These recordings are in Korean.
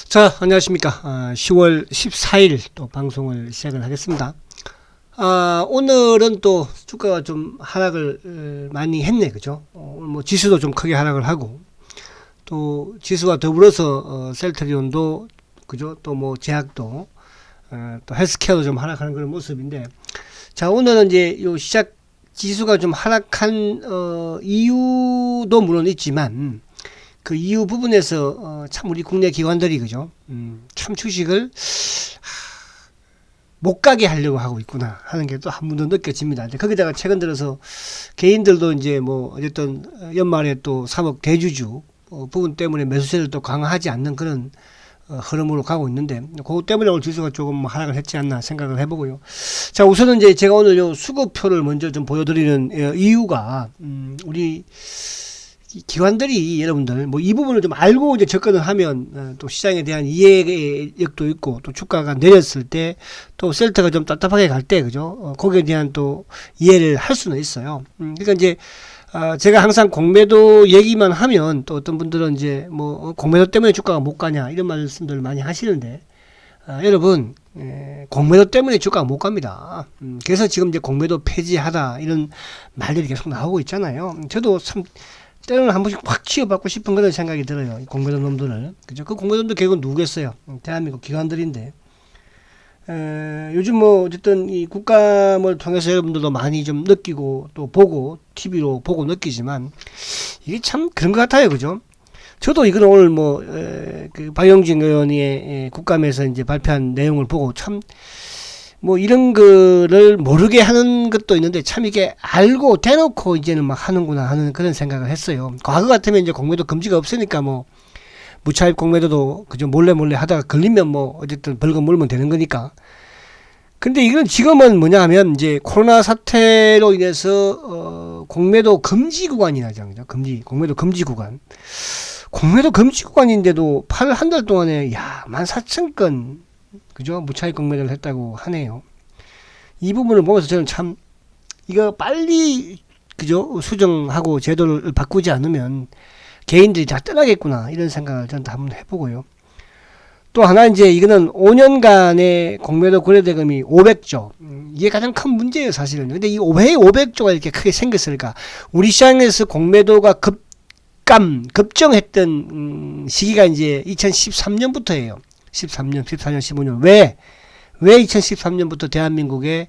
자, 안녕하십니까. 10월 14일 또 방송을 시작을 하겠습니다. 오늘은 또 주가가 좀 하락을 많이 했네, 그죠? 오늘 뭐 지수도 좀 크게 하락을 하고, 또 지수와 더불어서 셀트리온도, 그죠? 또 뭐 제약도, 또 헬스케어도 좀 하락하는 그런 모습인데, 자, 오늘은 이제 요 시작 지수가 좀 하락한 이유도 물론 있지만, 그 이유 부분에서 참 우리 국내 기관들이 그죠? 참 주식을 못 가게 하려고 하고 있구나 하는 게 또 한 번 더 느껴집니다. 이제 거기다가 최근 들어서 개인들도 이제 뭐 어쨌든 연말에 또 3억 대주주 부분 때문에 매수세를 또 강화하지 않는 그런 흐름으로 가고 있는데, 그것 때문에 오늘 지수가 조금 하락을 했지 않나 생각을 해보고요. 자, 우선은 이제 제가 오늘 요 수급표를 먼저 좀 보여드리는 이유가 우리 기관들이 여러분들 뭐 이 부분을 좀 알고 이제 접근을 하면 또 시장에 대한 이해력도 있고, 또 주가가 내렸을 때 또 셀트가 좀 답답하게 갈 때 그죠? 거기에 대한 또 이해를 할 수는 있어요. 그러니까 이제 제가 항상 공매도 얘기만 하면 또 어떤 분들은 이제 뭐 공매도 때문에 주가가 못 가냐 이런 말씀들을 많이 하시는데, 여러분 공매도 때문에 주가가 못 갑니다. 그래서 지금 이제 공매도 폐지하다 이런 말들이 계속 나오고 있잖아요. 저도 참 때로는 한 번씩 확 치워받고 싶은 그런 생각이 들어요. 공매도 놈들을. 그죠? 그 공매도 놈들 결국은 누구겠어요? 대한민국 기관들인데. 요즘 뭐 어쨌든 이 국감을 통해서 여러분들도 많이 좀 느끼고 또 보고 TV로 보고 느끼지만 이게 참 그런 것 같아요. 그죠? 저도 이건 오늘 뭐 그 박영진 의원이 국감에서 이제 발표한 내용을 보고 참 뭐 이런 거를 모르게 하는 것도 있는데 참 이게 알고 대놓고 이제는 막 하는구나 하는 그런 생각을 했어요. 과거 같으면 이제 공매도 금지가 없으니까 뭐 무차입 공매도도 그저 몰래 하다가 걸리면 뭐 어쨌든 벌금 물면 되는 거니까. 근데 이건 지금은 뭐냐 하면 이제 코로나 사태로 인해서 공매도 금지 구간이라죠. 공매도 금지 구간. 공매도 금지 구간인데도 한 달 동안에 14,000건 그죠? 무차익 공매도를 했다고 하네요. 이 부분을 보면서 저는 참 이거 빨리 그죠? 수정하고 제도를 바꾸지 않으면 개인들이 다 떠나겠구나 이런 생각을 저는 한번 해보고요. 또 하나 이제 이거는 5년간의 공매도 거래대금이 500조. 이게 가장 큰 문제예요, 사실은. 근데 이 왜 500조가 이렇게 크게 생겼을까? 우리 시장에서 공매도가 급증했던 시기가 이제 2013년부터예요. 13년, 14년, 15년. 왜 2013년부터 대한민국의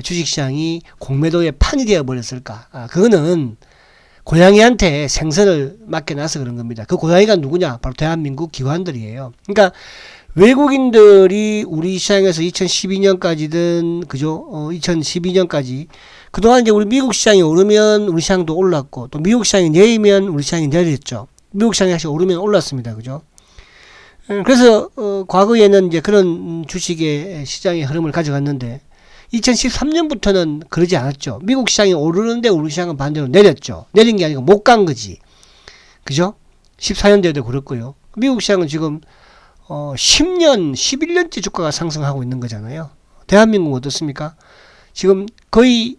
주식시장이 공매도의 판이 되어버렸을까? 그거는 고양이한테 생선을 맡겨놔서 그런 겁니다. 그 고양이가 누구냐? 바로 대한민국 기관들이에요. 그러니까 외국인들이 우리 시장에서 2012년까지든, 그죠? 2012년까지. 그동안 이제 우리 미국 시장이 오르면 우리 시장도 올랐고, 또 미국 시장이 내리면 우리 시장이 내렸죠. 미국 시장이 다시 오르면 올랐습니다. 그죠? 그래서 과거에는 이제 그런 주식의 시장의 흐름을 가져갔는데 2013년부터는 그러지 않았죠. 미국 시장이 오르는데 우리 시장은 반대로 내렸죠. 내린 게 아니고 못 간 거지. 그죠? 14년대에도 그렇고요. 미국 시장은 지금 10년, 11년째 주가가 상승하고 있는 거잖아요. 대한민국은 어떻습니까? 지금 거의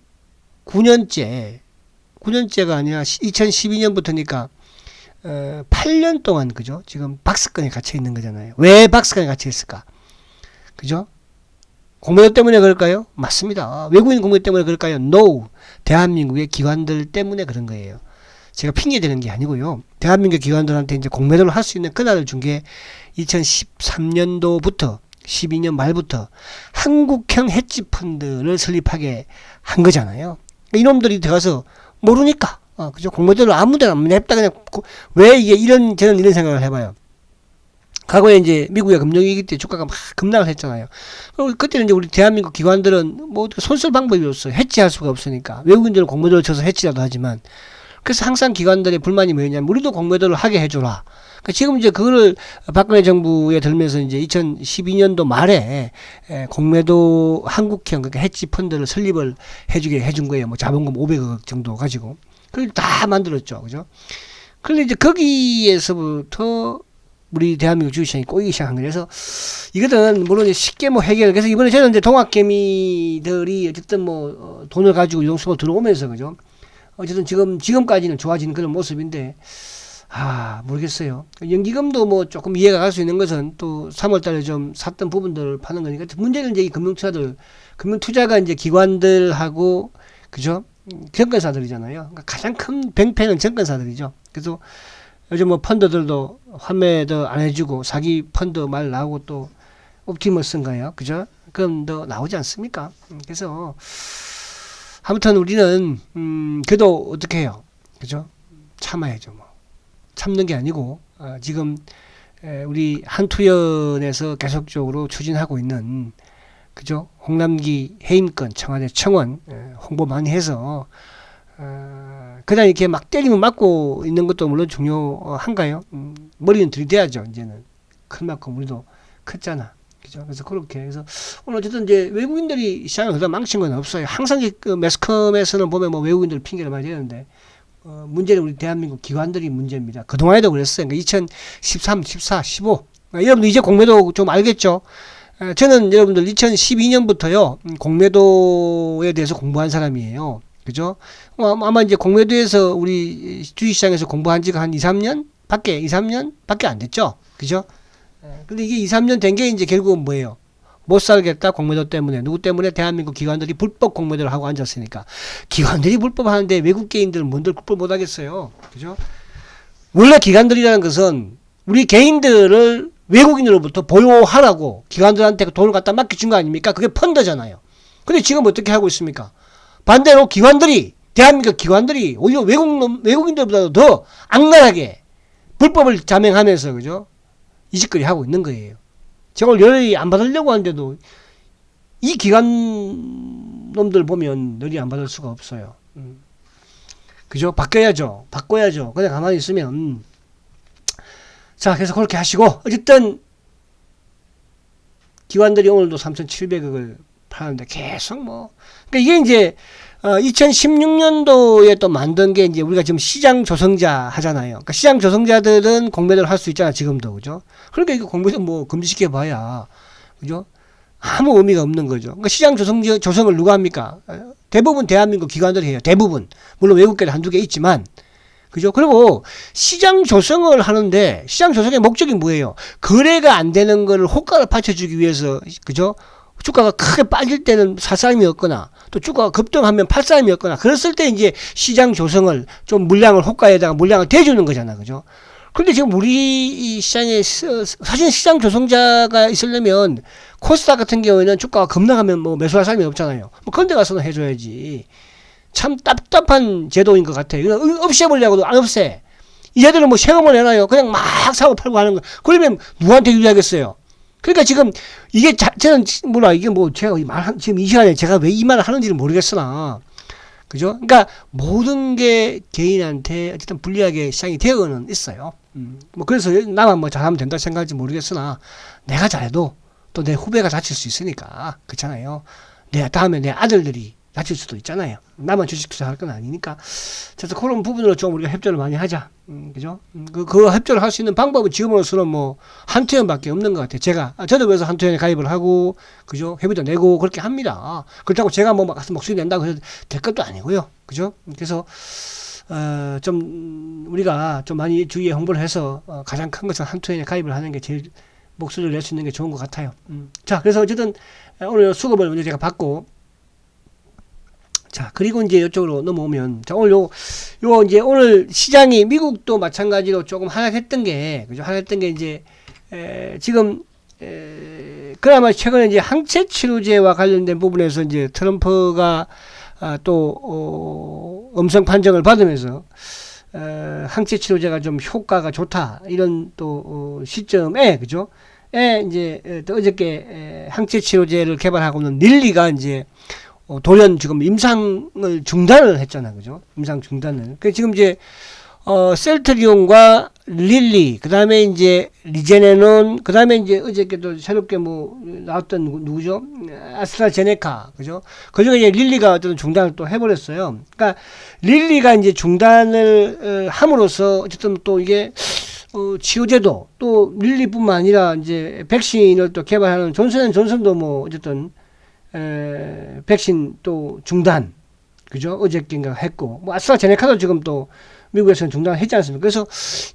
9년째가 아니라 2012년부터니까 8년 동안 그죠? 지금 박스권에 갇혀 있는 거잖아요. 왜 박스권에 갇혀 있을까? 그죠? 공매도 때문에 그럴까요? 맞습니다. 외국인 공매도 때문에 그럴까요? No. 대한민국의 기관들 때문에 그런 거예요. 제가 핑계 대는 게 아니고요. 대한민국 기관들한테 이제 공매도를 할 수 있는 그날을 준 게 2013년도부터 12년 말부터 한국형 헤지펀드를 설립하게 한 거잖아요. 이놈들이 들어가서 모르니까 그죠? 공매도를 아무데나 냅다 그냥 왜 이게 저는 이런 생각을 해봐요. 과거에 이제 미국의 금융위기 때 주가가 막 급락을 했잖아요. 그때는 이제 우리 대한민국 기관들은 뭐 손쓸 방법이 없어요. 해지할 수가 없으니까. 외국인들은 공매도를 쳐서 해지라도 하지만. 그래서 항상 기관들의 불만이 뭐였냐면 우리도 공매도를 하게 해줘라. 그러니까 지금 이제 그거를 박근혜 정부에 들면서 이제 2012년도 말에 공매도 한국형 그러니까 해지 펀드를 설립을 해준 거예요. 뭐 자본금 500억 정도 가지고. 그걸 다 만들었죠. 그죠? 그런데 이제 거기에서부터 우리 대한민국 주식시장이 꼬이기 시작한 거예요. 그래서 이거는 물론 쉽게 뭐 해결. 그래서 이번에 저는 이제 동학개미들이 어쨌든 뭐 돈을 가지고 유동성으로 들어오면서 그죠? 어쨌든 지금까지는 좋아지는 그런 모습인데 모르겠어요. 연기금도 뭐 조금 이해가 갈 수 있는 것은 또 3월 달에 좀 샀던 부분들을 파는 거니까. 문제는 이제 이 금융투자가 이제 기관들하고, 그죠? 증권사들이잖아요. 그러니까 가장 큰 병폐는 증권사들이죠. 그래서 요즘 뭐 펀드들도 환매도 안 해주고 사기 펀드 말 나오고 또 옵티머스인가요? 그죠? 그럼 더 나오지 않습니까? 그래서 아무튼 우리는 그래도 어떻게 해요? 그죠? 참아야죠. 뭐 참는 게 아니고 지금 우리 한투연에서 계속적으로 추진하고 있는, 그죠? 홍남기 해임권 청와대 청원 홍보 많이 해서 그냥 이렇게 막 때리면 맞고 있는 것도 물론 중요한가요? 머리는 들이대야죠. 이제는 큰 만큼 우리도 컸잖아. 그죠? 그래서 그렇게 해서 오늘 어쨌든 이제 외국인들이 시장을 그다 망친 건 없어요. 항상 그 매스컴에서는 보면 뭐 외국인들 핑계를 많이 대는데 문제는 우리 대한민국 기관들이 문제입니다. 그동안에도 그랬어요. 그러니까 2013, 14, 15 여러분들 이제 공매도 좀 알겠죠? 저는 여러분들 2012년부터요 공매도에 대해서 공부한 사람이에요. 그죠? 아마 이제 공매도에서 우리 주식시장에서 공부한 지가 한 2, 3년 밖에 안 됐죠? 그죠? 근데 이게 2, 3년 된 게 이제 결국은 뭐예요? 못 살겠다, 공매도 때문에. 누구 때문에? 대한민국 기관들이 불법 공매도를 하고 앉았으니까. 기관들이 불법 하는데 외국 개인들은 뭔들 불법 못 하겠어요. 그죠? 원래 기관들이라는 것은 우리 개인들을 외국인으로부터 보호하라고 기관들한테 돈을 갖다 맡겨준 거 아닙니까? 그게 펀드잖아요. 근데 지금 어떻게 하고 있습니까? 반대로 대한민국 기관들이 오히려 외국인들보다도 더 악랄하게 불법을 자명하면서, 그죠? 이 짓거리 하고 있는 거예요. 저걸 열이 안 받으려고 하는데도 이 기관 놈들 보면 열이 안 받을 수가 없어요. 그죠? 바꿔야죠. 그냥 가만히 있으면. 자, 그래서 그렇게 하시고, 어쨌든 기관들이 오늘도 3,700억을 파는데 계속 뭐, 그러니까 이게 이제 2016년도에 또 만든 게 이제 우리가 지금 시장 조성자 하잖아요. 그러니까 시장 조성자들은 공매도를 할 수 있잖아, 지금도. 그죠? 그러니까 이거 공매도 뭐 금지시켜 봐야, 그죠? 아무 의미가 없는 거죠. 그러니까 시장 조성을 누가 합니까? 대부분 대한민국 기관들이 해요. 대부분. 물론 외국계도 한두 개 있지만, 그죠? 그리고 시장 조성을 하는데 시장 조성의 목적이 뭐예요? 거래가 안 되는 거를 호가를 받쳐주기 위해서, 그죠? 주가가 크게 빠질 때는 살 사람이 없거나 또 주가가 급등하면 팔 사람이 없거나 그랬을 때 이제 시장 조성을 좀 호가에다가 물량을 대주는 거잖아. 그죠? 그런데 지금 우리 시장에 사실 시장 조성자가 있으려면 코스닥 같은 경우에는 주가가 급락하면 뭐 매수할 사람이 없잖아요. 뭐 그런 데 가서는 해줘야지. 참 답답한 제도인 것 같아요. 이거 없애보려고도 안 없애. 이제들은 뭐 세금을 내놔요. 그냥 막 사고 팔고 하는 거. 그러면 누구한테 유리하겠어요? 그러니까 지금 이게 저는 몰라 이게 뭐 제가 지금 이 시간에 제가 왜 이 말을 하는지를 모르겠으나, 그죠? 그러니까 모든 게 개인한테 어쨌든 불리하게 시장이 되어는 있어요. 뭐 그래서 나만 뭐 잘하면 된다 생각할지 모르겠으나 내가 잘해도 또 내 후배가 다칠 수 있으니까. 그렇잖아요. 다음에 내 아들들이 다칠 수도 있잖아요. 나만 주식 투자할 건 아니니까. 그래서 그런 부분으로 좀 우리가 협조를 많이 하자. 그죠? 그 협조를 할 수 있는 방법은 지금으로서는 뭐 한투연밖에 없는 것 같아요. 저도 그래서 한투연에 가입을 하고, 그죠? 회비도 내고 그렇게 합니다. 그렇다고 제가 뭐 가서 목소리 낸다고 해서 될 것도 아니고요. 그죠? 그래서 좀 우리가 좀 많이 주위에 홍보를 해서 가장 큰 것은 한투연에 가입을 하는 게 제일 목소리를 낼 수 있는 게 좋은 것 같아요. 자, 그래서 어쨌든 오늘 수급을 먼저 제가 받고. 자, 그리고 이제 이쪽으로 넘어오면, 자, 이제 오늘 시장이 미국도 마찬가지로 조금 하락했던 게, 그죠? 하락했던 게 이제, 지금, 그나마 최근에 이제 항체 치료제와 관련된 부분에서 이제 트럼프가, 음성 판정을 받으면서, 항체 치료제가 좀 효과가 좋다. 이런 또, 시점에, 그죠? 이제, 또 어저께, 항체 치료제를 개발하고 있는 릴리가 이제, 돌연 지금 임상을 중단을 했잖아. 그죠? 임상 중단을. 지금 이제, 셀트리온과 릴리, 그 다음에 이제 리제네논, 그 다음에 이제 어저께도 새롭게 뭐 나왔던 누구죠? 아스트라제네카. 그죠? 그 중에 이제 릴리가 어떤 중단을 또 해버렸어요. 그러니까 릴리가 이제 중단을 함으로써 어쨌든 또 이게, 치료제도 또 릴리뿐만 아니라 이제 백신을 또 개발하는 존슨앤존슨도 뭐 어쨌든 백신 또 중단, 그죠? 어저께인가 했고, 뭐 아스트라제네카도 지금 또 미국에서는 중단했지 않습니까? 그래서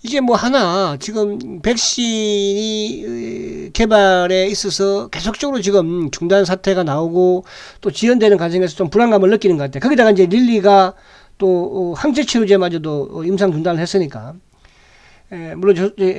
이게 뭐 하나 지금 백신이 개발에 있어서 계속적으로 지금 중단 사태가 나오고 또 지연되는 과정에서 좀 불안감을 느끼는 것 같아요. 거기다가 이제 릴리가 또 항체 치료제마저도 임상 중단을 했으니까. 물론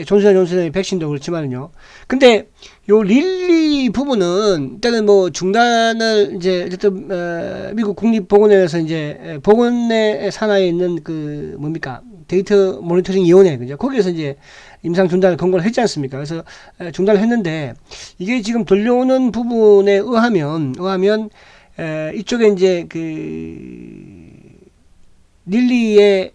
존슨앤존슨의 백신도 그렇지만요. 근데 요 릴리 부분은 일단은 뭐 중단을 이제 어쨌든 미국 국립보건원에서 이제 보건의 산하에 있는 그 뭡니까 데이터 모니터링 위원회 그죠? 거기에서 이제 임상 중단을 권고를 했지 않습니까? 그래서 중단을 했는데 이게 지금 들려오는 부분에 의하면 이쪽에 이제 그 릴리의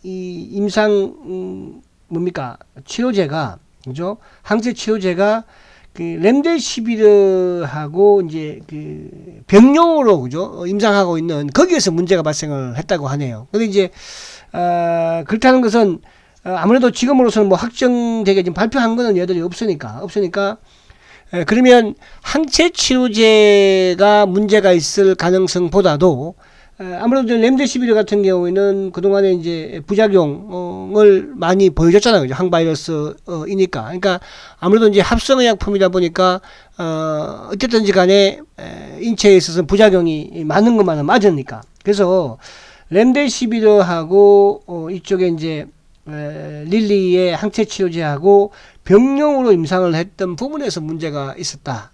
이 임상 뭡니까 치료제가 그죠? 항체 치료제가 그 렘데시비르하고 이제 그 병용으로 그죠? 임상하고 있는 거기에서 문제가 발생을 했다고 하네요. 근데 이제 그렇다는 것은 아무래도 지금으로서는 뭐 확정되게 지금 발표한 거는 얘들이 없으니까 그러면 항체 치료제가 문제가 있을 가능성보다도 아무래도 렘데시비르 같은 경우에는 그동안에 이제 부작용을 많이 보여줬잖아요. 그죠? 항바이러스이니까. 그러니까 아무래도 이제 합성의약품이다 보니까, 어쨌든지 간에 인체에 있어서 부작용이 많은 것만은 맞으니까. 그래서 렘데시비르하고, 이쪽에 이제, 릴리의 항체 치료제하고 병용으로 임상을 했던 부분에서 문제가 있었다.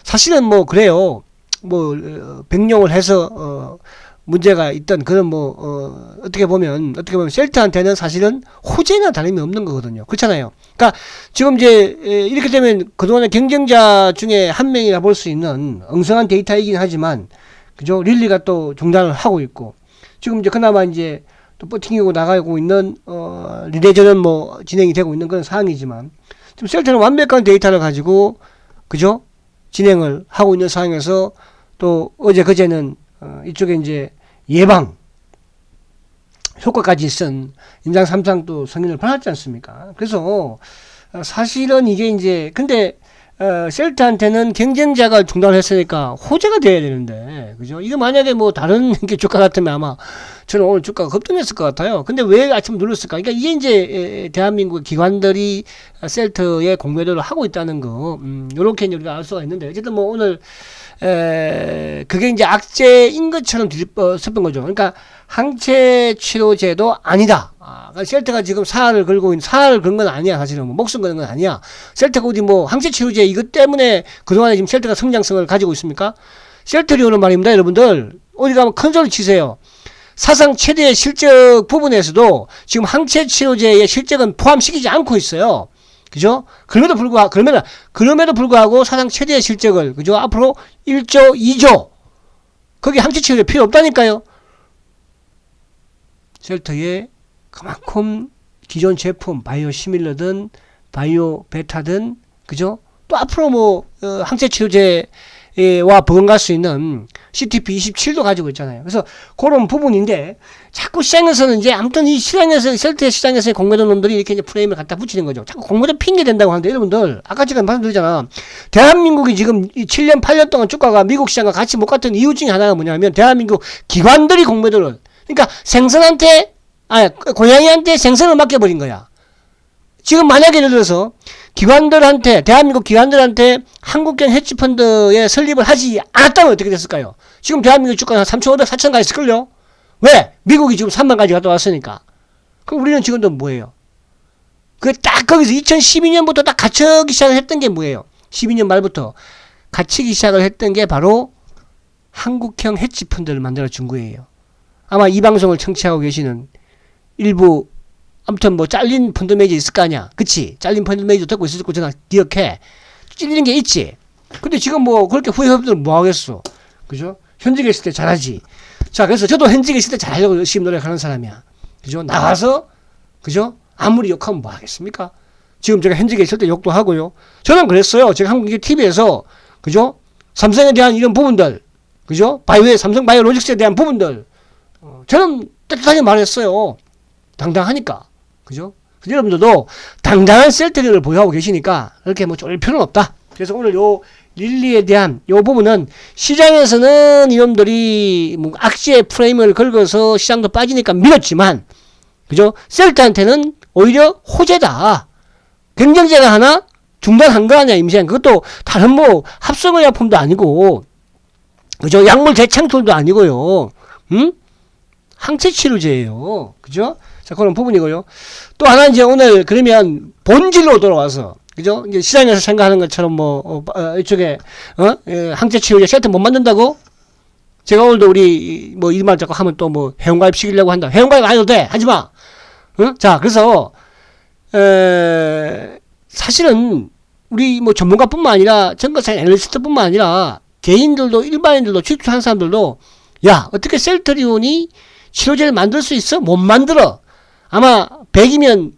사실은 뭐, 그래요. 뭐 병용을 해서 문제가 있던 그런 뭐 어떻게 보면 셀트한테는 사실은 호재나 다름이 없는 거거든요. 그렇잖아요. 그러니까 지금 이제 이렇게 되면 그동안의 경쟁자 중에 한 명이라 볼 수 있는 엉성한 데이터이긴 하지만 그죠? 릴리가 또 중단을 하고 있고 지금 이제 그나마 이제 또 버팅기고 나가고 있는 리레저는 뭐 진행이 되고 있는 그런 상황이지만 지금 셀트는 완벽한 데이터를 가지고 그죠? 진행을 하고 있는 상황에서 또 어제 그제는 이쪽에 이제 예방 효과까지 쓴 임상 3상 또 승인을 받았지 않습니까? 그래서 사실은 이게 이제 근데 셀트한테는 경쟁자가 중단을 했으니까 호재가 돼야 되는데 그죠? 이거 만약에 뭐 다른 주가 같으면 아마 저는 오늘 주가가 급등했을 것 같아요. 근데 왜 아침 눌렀을까? 그러니까 이게 이제 대한민국 기관들이 셀트의 공매도를 하고 있다는 거 요렇게 이제 우리가 알 수가 있는데 어쨌든 뭐 오늘 그게 이제 악재인 것처럼 뒤집어쓰는 거죠. 그러니까 항체 치료제도 아니다. 그러니까 셀트가 지금 사활을 건 건 아니야. 사실은 뭐 목숨 거는 건 아니야. 셀트가 어디 뭐 항체 치료제 이것 때문에 그동안에 지금 셀트가 성장성을 가지고 있습니까? 셀트리온은 말입니다, 여러분들. 어디 가면 큰 소리 치세요. 사상 최대의 실적 부분에서도 지금 항체 치료제의 실적은 포함시키지 않고 있어요. 그죠? 그럼에도 불구하고 사상 최대의 실적을, 그죠? 앞으로 1조, 2조. 거기 항체 치료제 필요 없다니까요. 셀트에 그만큼 기존 제품, 바이오 시밀러든, 바이오 베타든, 그죠? 또 앞으로 뭐, 항체 치료제와 버금갈 수 있는 CTP27도 가지고 있잖아요. 그래서 그런 부분인데, 자꾸 시장에서는 이제 아무튼 이 시장에서, 셀트 시장에서의 공매도 놈들이 이렇게 이제 프레임을 갖다 붙이는 거죠. 자꾸 공매도 핑계 된다고 하는데, 여러분들, 아까 제가 말씀드리잖아. 대한민국이 지금 이 7년, 8년 동안 주가가 미국 시장과 같이 못 갔던 이유 중에 하나가 뭐냐면, 대한민국 기관들이 공매도를, 그러니까 고양이한테 생선을 맡겨버린 거야. 지금 만약에 예를 들어서 대한민국 기관들한테 한국형 헤지펀드에 설립을 하지 않았다면 어떻게 됐을까요? 지금 대한민국 주가가 3,500, 4,000 가지 있을걸요? 왜? 미국이 지금 3만까지 갔다 왔으니까. 그럼 우리는 지금도 뭐예요? 그 딱 거기서 2012년부터 딱 갇히기 시작을 했던 게 뭐예요? 12년 말부터 갇히기 시작을 했던 게 바로 한국형 헤지펀드를 만들어 준 거예요. 아마 이 방송을 청취하고 계시는 일부 아무튼 뭐 잘린 펀드 매니저 있을 거 아니야. 그치? 잘린 펀드 매니저 듣고 있을 거 전화 기억해. 찔리는 게 있지. 근데 지금 뭐 그렇게 후회업들은 뭐 하겠어. 그죠? 현직에 있을 때 잘하지. 자, 그래서 저도 현직에 있을 때 잘하려고 열심히 노력하는 사람이야. 그죠? 나가서 그죠? 아무리 욕하면 뭐 하겠습니까? 지금 제가 현직에 있을 때 욕도 하고요. 저는 그랬어요. 제가 한국 TV에서 그죠? 삼성에 대한 이런 부분들, 그죠? 삼성 바이오로직스에 대한 부분들, 저는 따뜻하게 말했어요. 당당하니까. 그죠? 여러분들도 당당한 셀트리온을 보유하고 계시니까, 그렇게 뭐 쫄 필요는 없다. 그래서 오늘 릴리에 대한 요 부분은 시장에서는 이놈들이 뭐 악재의 프레임을 긁어서 시장도 빠지니까 밀었지만, 그죠? 셀트한테는 오히려 호재다. 경쟁자가 하나 중단한 거 아니야, 임시한. 그것도 다른 뭐 합성의약품도 아니고, 그죠? 약물 재창출도 아니고요. 항체치료제예요. 그죠? 자, 그런 부분이고요. 또 하나 이제 오늘 그러면 본질로 돌아와서, 그죠? 이제 시장에서 생각하는 것처럼 이쪽에, 항체치료제 세트 못 만든다고? 제가 오늘도 우리 뭐 이 말 자꾸 하면 또 뭐 회원가입 시키려고 한다. 회원가입 안 해도 돼. 하지 마. 자, 그래서, 사실은 우리 뭐 전문가뿐만 아니라 정거장 애널리스트뿐만 아니라 개인들도 일반인들도 취득하는 사람들도 야, 어떻게 셀트리온이 치료제를 만들 수 있어? 못 만들어. 아마 100이면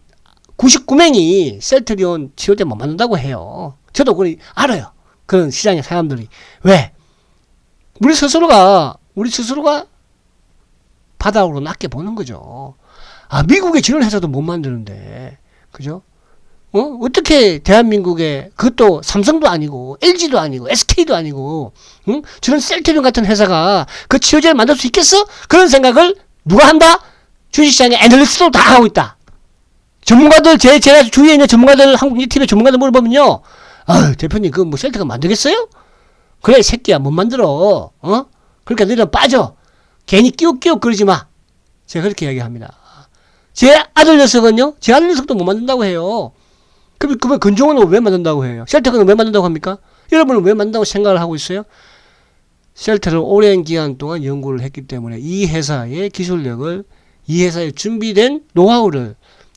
99명이 셀트리온 치료제 못 만든다고 해요. 저도 그걸 알아요. 그런 시장의 사람들이. 왜? 우리 스스로가 바닥으로 낮게 보는 거죠. 아, 미국의 저런 회사도 못 만드는데. 그죠? 어떻게 대한민국에, 그것도 삼성도 아니고, LG도 아니고, SK도 아니고, 저런 셀트리온 같은 회사가 그 치료제를 만들 수 있겠어? 그런 생각을 누가 한다? 주식시장의 애널리스트도 다 하고 있다. 전문가들, 제가 주위에 있는 전문가들, 한국 TV의 전문가들 물어보면요. 대표님, 그거 뭐 셀트가 만들겠어요? 그래, 새끼야, 못 만들어. 그러니까 너희는 빠져. 괜히 끼욱끼욱 그러지 마. 제가 그렇게 이야기합니다. 제 아들 녀석은요, 제 아들 녀석도 못 만든다고 해요. 그러면 근종은 왜 만든다고 해요? 셀트는 왜 만든다고 합니까? 여러분은 왜 만든다고 생각을 하고 있어요? 셀트를 오랜 기간 동안 연구를 했기 때문에 이 회사의 기술력을, 이 회사에 준비된 노하우를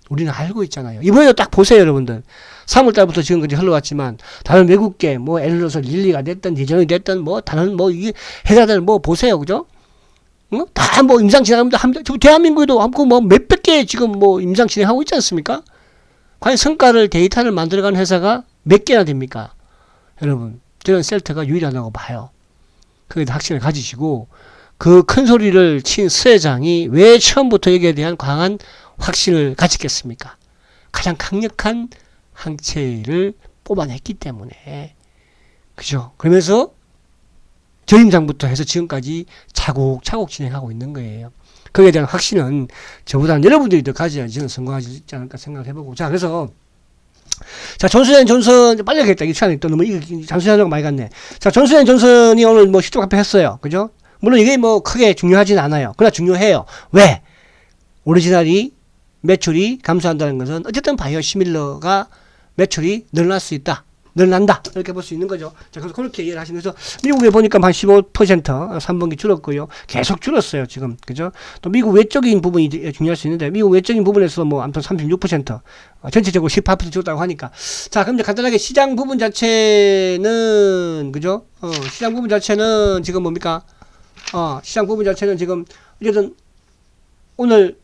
우리는 알고 있잖아요. 이번에도 딱 보세요, 여러분들. 3월달부터 지금까지 흘러왔지만 다른 외국계 뭐 엘로서 릴리가 됐든 디전이 됐든 뭐 다른 뭐 이 회사들 뭐 보세요, 그죠? 다 뭐 임상 진행합니다. 대한민국에도 뭐 몇백 개 지금 뭐 임상 진행하고 있지 않습니까? 과연 성과를, 데이터를 만들어가는 회사가 몇 개나 됩니까? 여러분, 저는 셀트가 유일하다고 봐요. 그게 확신을 가지시고, 그 큰 소리를 친 스 회장이 왜 처음부터 여기에 대한 강한 확신을 가졌겠습니까? 가장 강력한 항체를 뽑아냈기 때문에. 그죠? 그러면서 저임장부터 해서 지금까지 차곡차곡 진행하고 있는 거예요. 거기에 대한 확신은 저보다는 여러분들이 더 가져야지 저는 성공하지 않을까 생각을 해보고. 자, 그래서, 자, 존슨, 빨리 하겠다. 이 시간이 또 너무, 장수하려고 많이 갔네. 자, 존슨이 오늘 뭐 실적 발표했어요. 그죠? 물론 이게 뭐 크게 중요하진 않아요. 그러나 중요해요. 왜? 오리지널이 매출이 감소한다는 것은 어쨌든 바이오시밀러가 매출이 늘어날 수 있다. 늘어난다. 이렇게 볼 수 있는 거죠. 자, 그래서 그렇게 이해를 하시면서 미국에 보니까 한 15% 3분기 줄었고요. 계속 줄었어요, 지금. 그죠? 또 미국 외적인 부분이 중요할 수 있는데 미국 외적인 부분에서 뭐 아무튼 36% 전체적으로 18% 줄었다고 하니까. 자, 그럼 이제 간단하게 시장 부분 자체는 그죠? 시장 부분 자체는 지금 뭡니까? 시장 부분 자체는 지금 어쨌든 오늘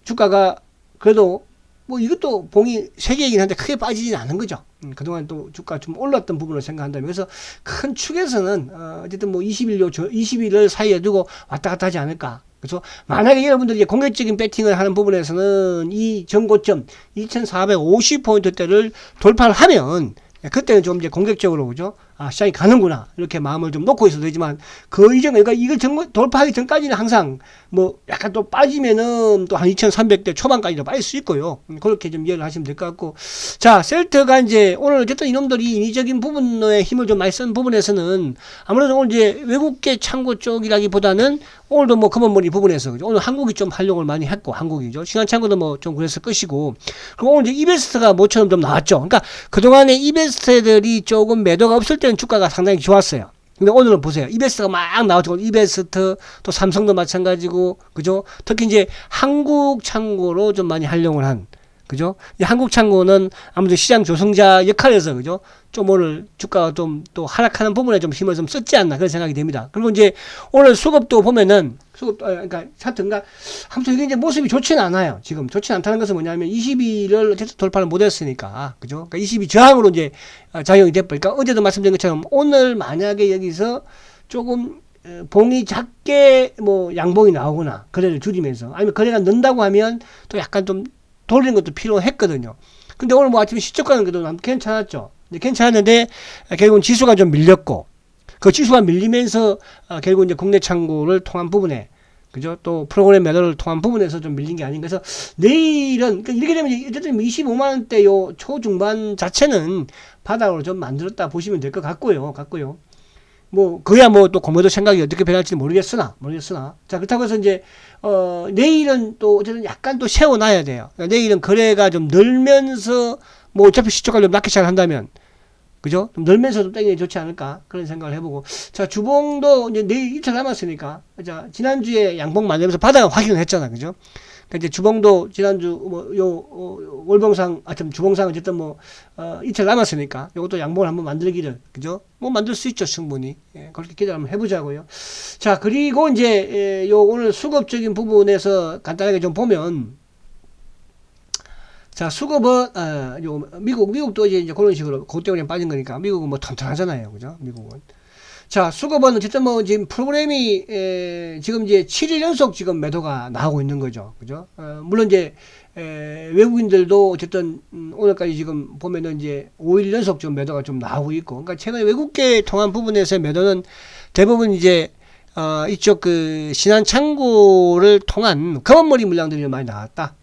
주가가 그래도 뭐 이것도 봉이 세 개이긴 한데 크게 빠지진 않은 거죠. 그동안 또 주가 좀 올랐던 부분을 생각한다면 그래서 큰 축에서는 어쨌든 뭐 20일을 사이에 두고 왔다 갔다 하지 않을까. 그래서 만약에 여러분들이 공격적인 배팅을 하는 부분에서는 이 전고점 2450포인트대를 돌파를 하면 그때는 좀 이제 공격적으로 그죠? 시장이 가는구나 이렇게 마음을 좀 놓고 있어도 되지만 그 이전 그러니까 이걸 돌파하기 전까지는 항상 뭐 약간 또 빠지면은 또 한 2300대 초반까지도 빠질 수 있고요. 그렇게 좀 이해를 하시면 될 것 같고. 자, 셀트가 이제 오늘 어쨌든 이놈들이 인위적인 부분에 힘을 좀 많이 쓴 부분에서는 아무래도 오늘 이제 외국계 창고 쪽이라기보다는 오늘도 뭐 검은머리 부분에서 그죠? 오늘 한국이 좀 활용을 많이 했고 한국이죠. 시간 창고도 뭐 좀 그랬을 것이고. 그리고 오늘 이제 이베스트가 모처럼 좀 나왔죠. 그러니까 그동안에 이베스트들이 조금 매도가 없을 때는 주가가 상당히 좋았어요. 근데 오늘은 보세요. 이베스트가 막 나왔죠. 이베스트, 또 삼성도 마찬가지고, 그죠? 특히 이제 한국 창고로 좀 많이 활용을 한, 그죠? 이 한국 창고는 아무래도 시장 조성자 역할에서, 그죠? 좀 오늘 주가가 좀 또 하락하는 부분에 좀 힘을 좀 썼지 않나 그런 생각이 됩니다. 그리고 이제 오늘 수급도 보면은, 그러니까 차트인가? 아무튼 이게 이제 모습이 좋지는 않아요. 지금 좋지는 않다는 것은 뭐냐면 22를 어쨌든 돌파를 못 했으니까, 그죠? 그러니까 22 저항으로 이제 작용이 돼버리니까 어제도 말씀드린 것처럼 오늘 만약에 여기서 조금 봉이 작게 뭐 양봉이 나오거나 거래를 줄이면서 아니면 거래가 는다고 하면 또 약간 좀 돌리는 것도 필요했거든요. 근데 오늘 뭐 아침에 시초가는 그래도 괜찮았죠. 괜찮았는데 결국은 지수가 좀 밀렸고 그 지수가 밀리면서 결국 이제 국내 창구를 통한 부분에 그죠? 또 프로그램 매도를 통한 부분에서 좀 밀린 게 아닌가. 그래서 내일은 그러니까 이렇게 되면 어쨌든 25만 원대 요 초중반 자체는 바닥으로 좀 만들었다 보시면 될 것 같고요. 뭐 그야 뭐 또 공매도 생각이 어떻게 변할지 모르겠으나 자 그렇다고 해서 이제 내일은 또 어쨌든 약간 또 세워놔야 돼요. 그러니까 내일은 거래가 좀 늘면서 뭐 어차피 시초가를 낮게 시작한다면 그죠? 좀 늘면서도 땡이 좋지 않을까 그런 생각을 해보고 자 주봉도 이제 내일 이틀 남았으니까 자 지난주에 양봉 만들면서 바닥을 확인을 했잖아 그죠? 그러니까 이제 주봉도 지난주 뭐 월봉상 참 주봉상 어쨌든 뭐 이틀 남았으니까 요것도 양봉을 한번 만들기를 그죠? 뭐 만들 수 있죠 충분히 그렇게 기대를 한번 해보자고요. 자 그리고 이제 요 오늘 수급적인 부분에서 간단하게 좀 보면 자, 수급은, 미국도 이제 그런 식으로, 그것 때문에 빠진 거니까, 미국은 뭐 튼튼하잖아요. 그죠? 미국은. 자, 수급은 어쨌든 뭐 지금 프로그램이, 지금 이제 7일 연속 지금 매도가 나오고 있는 거죠. 그죠? 물론 이제, 외국인들도 어쨌든, 오늘까지 지금 보면은 이제 5일 연속 좀 매도가 좀 나오고 있고, 그러니까 최근에 외국계 통한 부분에서의 매도는 대부분 이제, 이쪽 신한 창구를 통한 검은머리 물량들이 좀 많이 나왔다.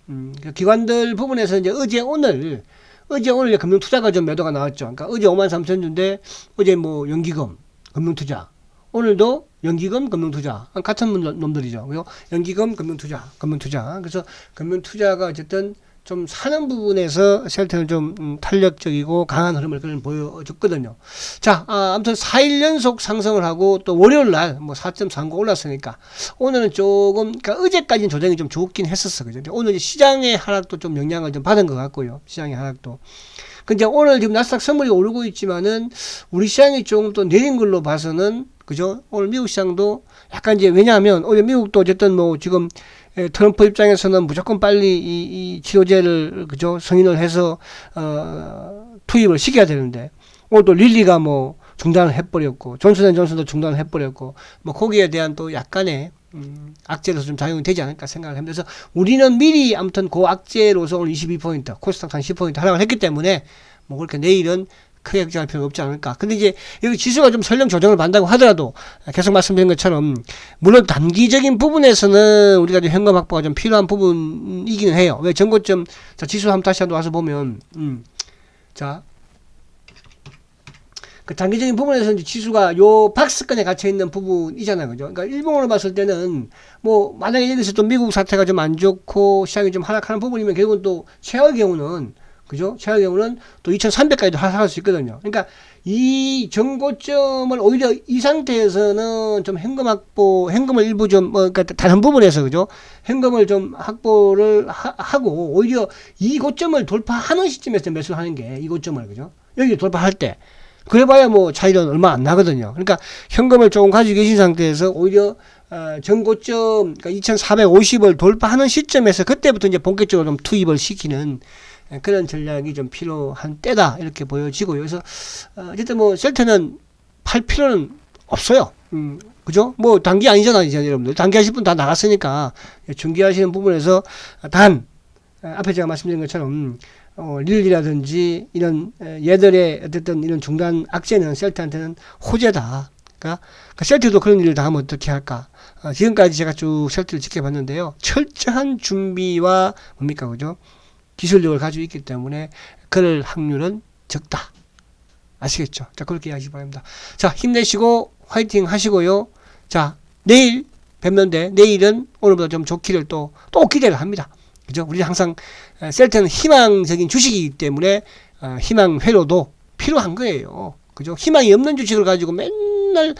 기관들 부분에서 이제 어제 오늘 금융투자가 좀 매도가 나왔죠. 그러니까 어제 53,000주인데 어제 뭐 연기금, 금융투자. 오늘도 연기금, 금융투자. 같은 놈들이죠. 그리고 연기금, 금융투자. 그래서 금융투자가 어쨌든 좀 사는 부분에서 셀트는 좀 탄력적이고 강한 흐름을 보여줬거든요. 자, 아무튼 4일 연속 상승을 하고 또 월요일 날 뭐 4.39 올랐으니까 오늘은 조금 그러니까 어제까지는 조정이 좀 좋긴 했었어. 그죠? 오늘 시장의 하락도 좀 영향을 좀 받은 것 같고요. 시장의 하락도. 근데 오늘 지금 나스닥 선물이 오르고 있지만은 우리 시장이 조금 또 내린 걸로 봐서는 그죠? 오늘 미국 시장도 약간 이제 왜냐하면 오늘 미국도 어쨌든 뭐 지금 트럼프 입장에서는 무조건 빨리 이 치료제를 그죠 승인을 해서 투입을 시켜야 되는데 오늘 또 릴리가 뭐 중단을 해버렸고 존슨앤존슨도 중단을 해버렸고 뭐 거기에 대한 또 약간의 악재로서 좀 작용이 되지 않을까 생각을 합니다. 그래서 우리는 미리 아무튼 그 악재로서 오늘 22포인트 코스닥 한 10포인트 하락을 했기 때문에 뭐 그렇게 내일은 크게 걱정할 필요가 없지 않을까. 근데 이제 여기 지수가 좀 설령 조정을 받는다고 하더라도 계속 말씀드린 것처럼 물론 단기적인 부분에서는 우리가 좀 현금 확보가 좀 필요한 부분이기는 해요. 왜 전고점 자 지수 한번 다시 한번 와서 보면 자 그 단기적인 부분에서 이제 지수가 요 박스권에 갇혀 있는 부분이잖아요. 그죠? 그러니까 일봉으로 봤을 때는 뭐 만약에 여기서 또 미국 사태가 좀 안 좋고 시장이 좀 하락하는 부분이면 결국은 또 최악의 경우는 그죠? 최악의 경우는 또 2,300까지도 하락할 수 있거든요. 그러니까 이 정고점을 오히려 이 상태에서는 좀 현금을 일부 좀, 그러니까 다른 부분에서, 그죠? 현금을 좀 확보를 하고, 오히려 이 고점을 돌파하는 시점에서 매수를 하는 게, 이 고점을, 그죠? 여기 돌파할 때. 그래봐야 뭐 차이는 얼마 안 나거든요. 그러니까 현금을 조금 가지고 계신 상태에서 오히려 전고점, 그러니까 2,450을 돌파하는 시점에서 그때부터 이제 본격적으로 좀 투입을 시키는 그런 전략이 좀 필요한 때다 이렇게 보여지고요. 그래서 어쨌든 뭐 셀트는 팔 필요는 없어요. 그죠? 뭐 단기 아니잖아요, 이제 여러분들. 단기 하실 분 다 나갔으니까 중기 하시는 부분에서 단 앞에 제가 말씀드린 것처럼 릴리라든지 이런 얘들의 어쨌든 이런 중단 악재는 셀트한테는 호재다. 그러니까 셀트도 그런 일을 당하면 어떻게 할까? 지금까지 제가 쭉 셀트를 지켜봤는데요. 철저한 준비와 뭡니까, 그죠? 기술력을 가지고 있기 때문에 그럴 확률은 적다. 아시겠죠? 자, 그렇게 이해하시기 바랍니다. 자, 힘내시고 화이팅 하시고요. 자, 내일 뵙는데 내일은 오늘보다 좀 좋기를 또 기대를 합니다. 그죠? 우리 항상 셀트는 희망적인 주식이기 때문에 희망 회로도 필요한 거예요. 그죠? 희망이 없는 주식을 가지고 맨날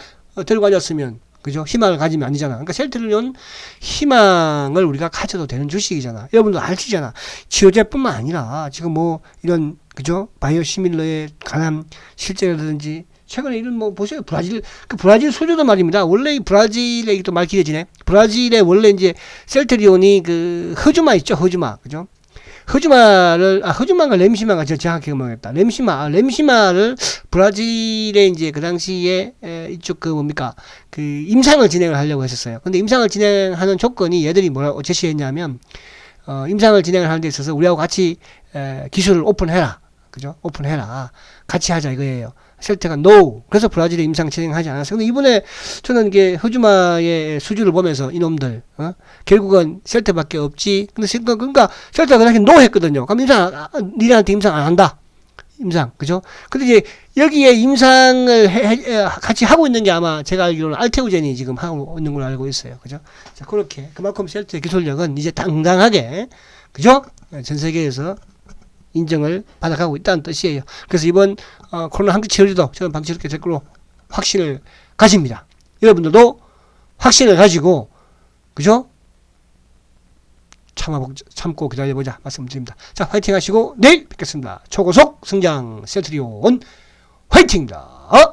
들고 앉았으면 그죠? 희망을 가지면 아니잖아. 그러니까 셀트는 희망을 우리가 가져도 되는 주식이잖아. 여러분도 아시잖아. 치료제뿐만 아니라 지금 뭐 이런 그죠? 바이오시밀러에 관한 실제라든지 최근에 이런 뭐 보세요. 브라질 소주도 말입니다. 원래 이 브라질에 또 말 길어지네. 브라질에 원래 이제 셀트리온이 그 허주마 있죠. 허주마. 그죠? 허주마가 렘시마가 제가 정확히 모르겠다. 렘시마를 브라질에 이제 그 당시에 이쪽 그 뭡니까 그 임상을 진행을 하려고 했었어요. 근데 임상을 진행하는 조건이 얘들이 뭐라고 제시했냐면 임상을 진행을 하는 데 있어서 우리하고 같이 기술을 오픈해라. 그죠? 오픈해라. 같이 하자 이거예요. 셀트가 no. 그래서 브라질이 임상 진행하지 않았어요. 근데 이번에 저는 이게 호주마의 수주를 보면서 이놈들 결국은 셀트밖에 없지. 근데 그러니까 셀트가 그냥 no 했거든요. 그럼 니네한테 임상 안 한다. 임상, 그죠? 근데 이제 여기에 임상을 같이 하고 있는 게 아마 제가 알기로는 알테오젠이 지금 하고 있는 걸로 알고 있어요. 그죠? 자, 그렇게 그만큼 셀트의 기술력은 이제 당당하게, 그죠? 전 세계에서 인정을 받아가고 있다는 뜻이에요. 그래서 이번 코로나 한기 치료제도 저는 방치 이렇게 될 걸로 확신을 가집니다. 여러분들도 확신을 가지고, 그죠? 참고 기다려보자 말씀드립니다. 자, 화이팅 하시고 내일 뵙겠습니다. 초고속 성장 셀트리온 화이팅입니다.